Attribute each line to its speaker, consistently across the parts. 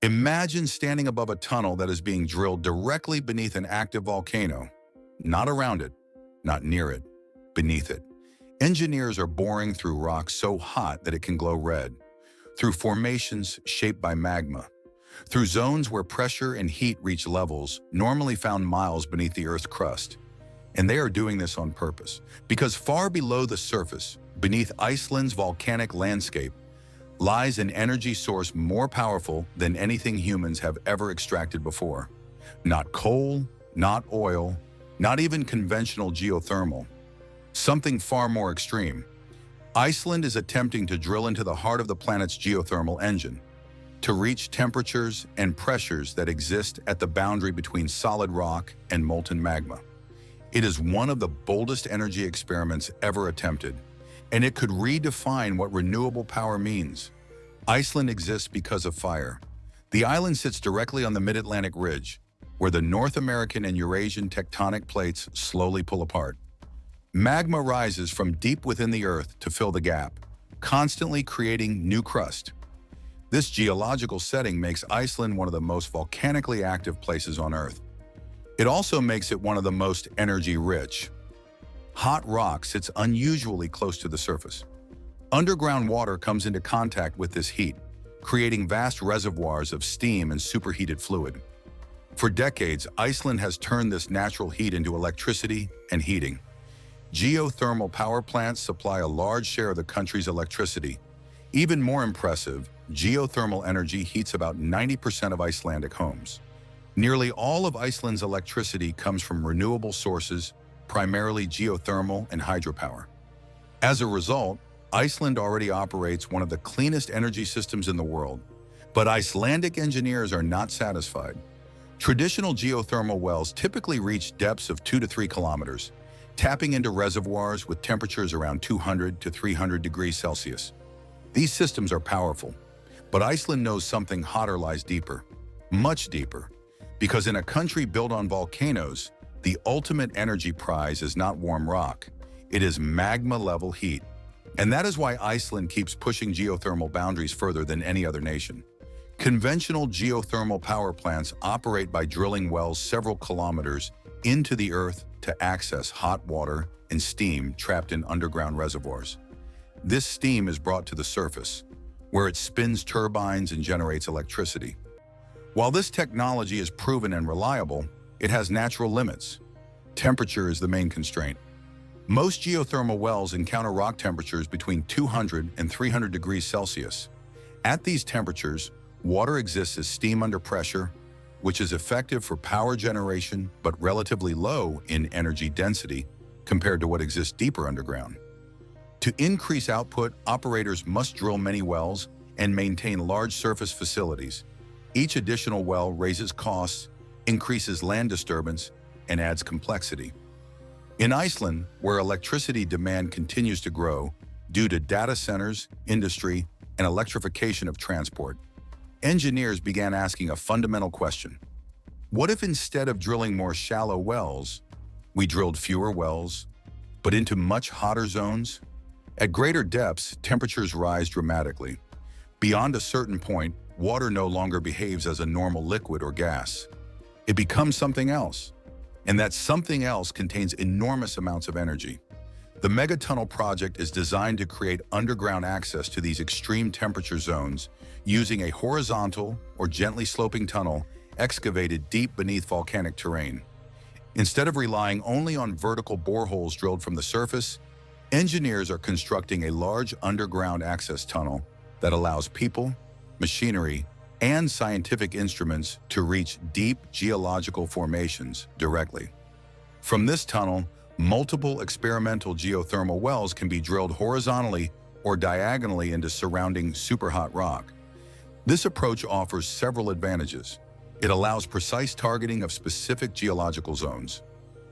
Speaker 1: Imagine standing above a tunnel that is being drilled directly beneath an active volcano. Not around it, not near it, beneath it. Engineers are boring through rock so hot that it can glow red, through formations shaped by magma, through zones where pressure and heat reach levels normally found miles beneath the Earth's crust. And they are doing this on purpose, because far below the surface, beneath Iceland's volcanic landscape, lies an energy source more powerful than anything humans have ever extracted before. Not coal, not oil, not even conventional geothermal. Something far more extreme. Iceland is attempting to drill into the heart of the planet's geothermal engine, to reach temperatures and pressures that exist at the boundary between solid rock and molten magma. It is one of the boldest energy experiments ever attempted, and it could redefine what renewable power means. Iceland exists because of fire. The island sits directly on the mid-Atlantic ridge, where the North American and Eurasian tectonic plates slowly pull apart. Magma rises from deep within the Earth to fill the gap, constantly creating new crust. This geological setting makes Iceland one of the most volcanically active places on Earth. It also makes it one of the most energy-rich. Hot rock sits unusually close to the surface. Underground water comes into contact with this heat, creating vast reservoirs of steam and superheated fluid. For decades, Iceland has turned this natural heat into electricity and heating. Geothermal power plants supply a large share of the country's electricity. Even more impressive, geothermal energy heats about 90% of Icelandic homes. Nearly all of Iceland's electricity comes from renewable sources, primarily geothermal and hydropower. As a result, Iceland already operates one of the cleanest energy systems in the world. But Icelandic engineers are not satisfied. Traditional geothermal wells typically reach depths of 2 to 3 kilometers, tapping into reservoirs with temperatures around 200 to 300 degrees Celsius. These systems are powerful, but Iceland knows something hotter lies deeper, much deeper, because in a country built on volcanoes, the ultimate energy prize is not warm rock, it is magma-level heat. And that is why Iceland keeps pushing geothermal boundaries further than any other nation. Conventional geothermal power plants operate by drilling wells several kilometers into the earth to access hot water and steam trapped in underground reservoirs. This steam is brought to the surface, where it spins turbines and generates electricity. While this technology is proven and reliable, it has natural limits. Temperature is the main constraint. Most geothermal wells encounter rock temperatures between 200 and 300 degrees Celsius. At these temperatures, water exists as steam under pressure, which is effective for power generation but relatively low in energy density compared to what exists deeper underground. To increase output, operators must drill many wells and maintain large surface facilities. Each additional well raises costs, increases land disturbance, and adds complexity. In Iceland, where electricity demand continues to grow due to data centers, industry, and electrification of transport, engineers began asking a fundamental question. What if instead of drilling more shallow wells, we drilled fewer wells, but into much hotter zones? At greater depths, temperatures rise dramatically. Beyond a certain point, water no longer behaves as a normal liquid or gas. It becomes something else, and that something else contains enormous amounts of energy. The Megatunnel project is designed to create underground access to these extreme temperature zones using a horizontal or gently sloping tunnel excavated deep beneath volcanic terrain. Instead of relying only on vertical boreholes drilled from the surface, engineers are constructing a large underground access tunnel that allows people, machinery, and scientific instruments to reach deep geological formations directly. From this tunnel, multiple experimental geothermal wells can be drilled horizontally or diagonally into surrounding superhot rock. This approach offers several advantages. It allows precise targeting of specific geological zones.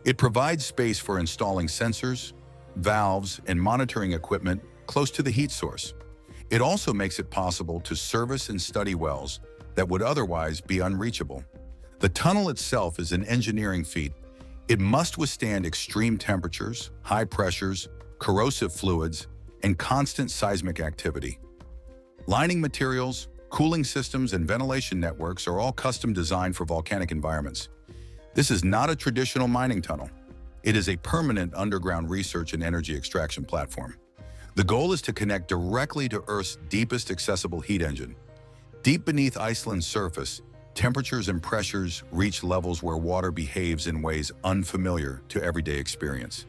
Speaker 1: It provides space for installing sensors, valves, and monitoring equipment close to the heat source. It also makes it possible to service and study wells that would otherwise be unreachable. The tunnel itself is an engineering feat. It must withstand extreme temperatures, high pressures, corrosive fluids, and constant seismic activity. Lining materials, Cooling systems and ventilation networks are all custom designed for volcanic environments. This is not a traditional mining tunnel. It is a permanent underground research and energy extraction platform. The goal is to connect directly to Earth's deepest accessible heat engine. Deep beneath Iceland's surface, temperatures and pressures reach levels where water behaves in ways unfamiliar to everyday experience.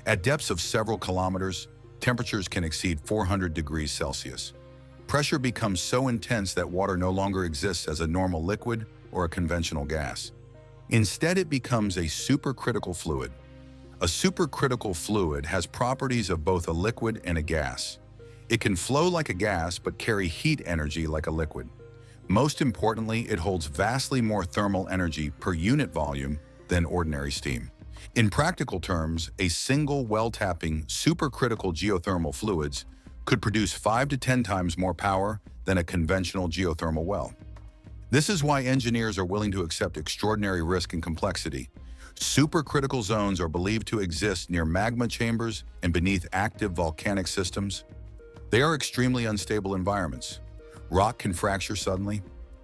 Speaker 1: At depths of several kilometers, temperatures can exceed 400 degrees Celsius. Pressure becomes so intense that water no longer exists as a normal liquid or a conventional gas. Instead, it becomes a supercritical fluid. A supercritical fluid has properties of both a liquid and a gas. It can flow like a gas but carry heat energy like a liquid. Most importantly, it holds vastly more thermal energy per unit volume than ordinary steam. In practical terms, a single well-tapping supercritical geothermal fluids could produce 5 to 10 times more power than a conventional geothermal well. This is why engineers are willing to accept extraordinary risk and complexity. Supercritical zones are believed to exist near magma chambers and beneath active volcanic systems. They are extremely unstable environments. Rock can fracture suddenly,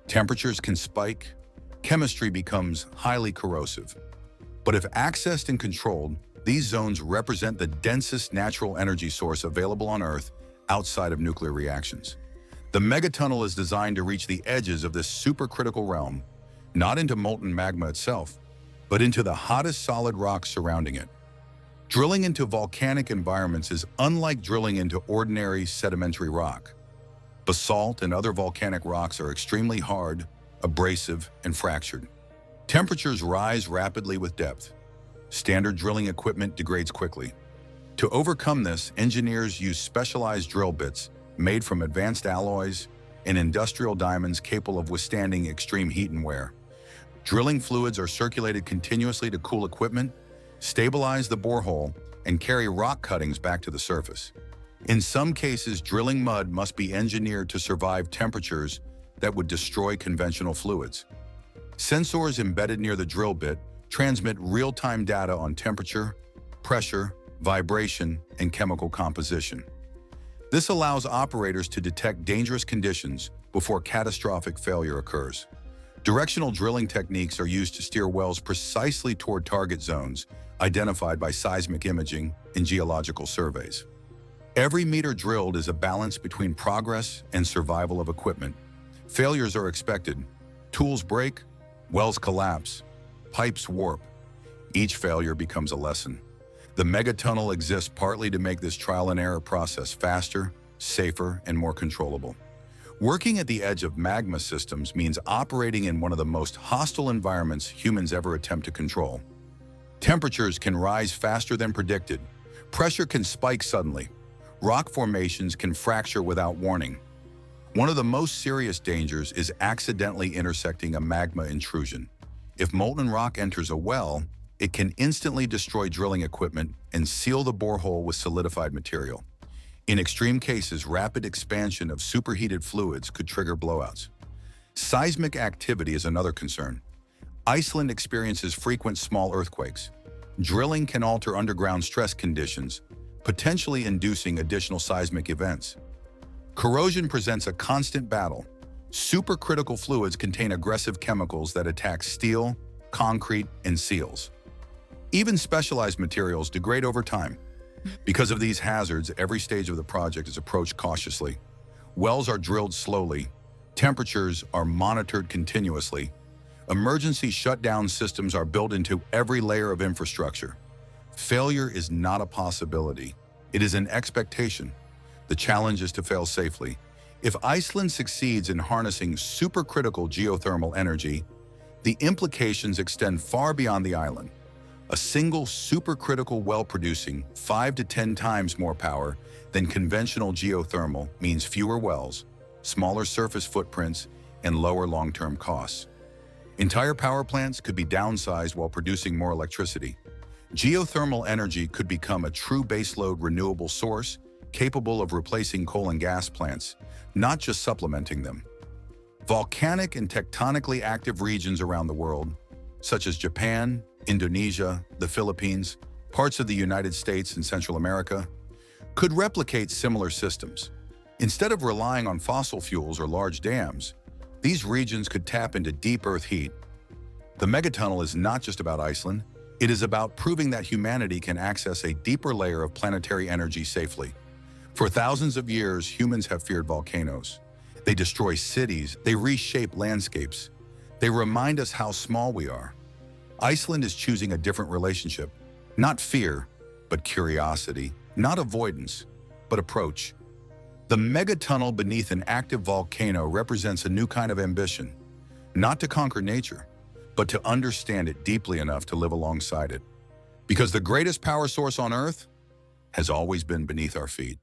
Speaker 1: temperatures can spike, chemistry becomes highly corrosive. But if accessed and controlled, these zones represent the densest natural energy source available on Earth outside of nuclear reactions. The megatunnel is designed to reach the edges of this supercritical realm, not into molten magma itself, but into the hottest solid rock surrounding it. Drilling into volcanic environments is unlike drilling into ordinary sedimentary rock. Basalt and other volcanic rocks are extremely hard, abrasive, and fractured. Temperatures rise rapidly with depth. Standard drilling equipment degrades quickly. To overcome this, engineers use specialized drill bits made from advanced alloys and industrial diamonds capable of withstanding extreme heat and wear. Drilling fluids are circulated continuously to cool equipment, stabilize the borehole, and carry rock cuttings back to the surface. In some cases, drilling mud must be engineered to survive temperatures that would destroy conventional fluids. Sensors embedded near the drill bit transmit real-time data on temperature, pressure, vibration, and chemical composition. This allows operators to detect dangerous conditions before catastrophic failure occurs. Directional drilling techniques are used to steer wells precisely toward target zones identified by seismic imaging and geological surveys. Every meter drilled is a balance between progress and survival of equipment. Failures are expected. Tools break, wells collapse, pipes warp. Each failure becomes a lesson. The megatunnel exists partly to make this trial and error process faster, safer, and more controllable. Working at the edge of magma systems means operating in one of the most hostile environments humans ever attempt to control. Temperatures can rise faster than predicted. Pressure can spike suddenly. Rock formations can fracture without warning. One of the most serious dangers is accidentally intersecting a magma intrusion. If molten rock enters a well, it can instantly destroy drilling equipment and seal the borehole with solidified material. In extreme cases, rapid expansion of superheated fluids could trigger blowouts. Seismic activity is another concern. Iceland experiences frequent small earthquakes. Drilling can alter underground stress conditions, potentially inducing additional seismic events. Corrosion presents a constant battle. Supercritical fluids contain aggressive chemicals that attack steel, concrete, and seals. Even specialized materials degrade over time. Because of these hazards, every stage of the project is approached cautiously. Wells are drilled slowly. Temperatures are monitored continuously. Emergency shutdown systems are built into every layer of infrastructure. Failure is not a possibility. It is an expectation. The challenge is to fail safely. If Iceland succeeds in harnessing supercritical geothermal energy, the implications extend far beyond the island. A single supercritical well producing 5 to 10 times more power than conventional geothermal means fewer wells, smaller surface footprints, and lower long-term costs. Entire power plants could be downsized while producing more electricity. Geothermal energy could become a true baseload renewable source capable of replacing coal and gas plants, not just supplementing them. Volcanic and tectonically active regions around the world, such as Japan, Indonesia, the Philippines, parts of the United States and Central America, could replicate similar systems. Instead of relying on fossil fuels or large dams, these regions could tap into deep Earth heat. The megatunnel is not just about Iceland, it is about proving that humanity can access a deeper layer of planetary energy safely. For thousands of years, humans have feared volcanoes. They destroy cities, they reshape landscapes. They remind us how small we are. Iceland is choosing a different relationship. Not fear, but curiosity. Not avoidance, but approach. The megatunnel beneath an active volcano represents a new kind of ambition. Not to conquer nature, but to understand it deeply enough to live alongside it. Because the greatest power source on Earth has always been beneath our feet.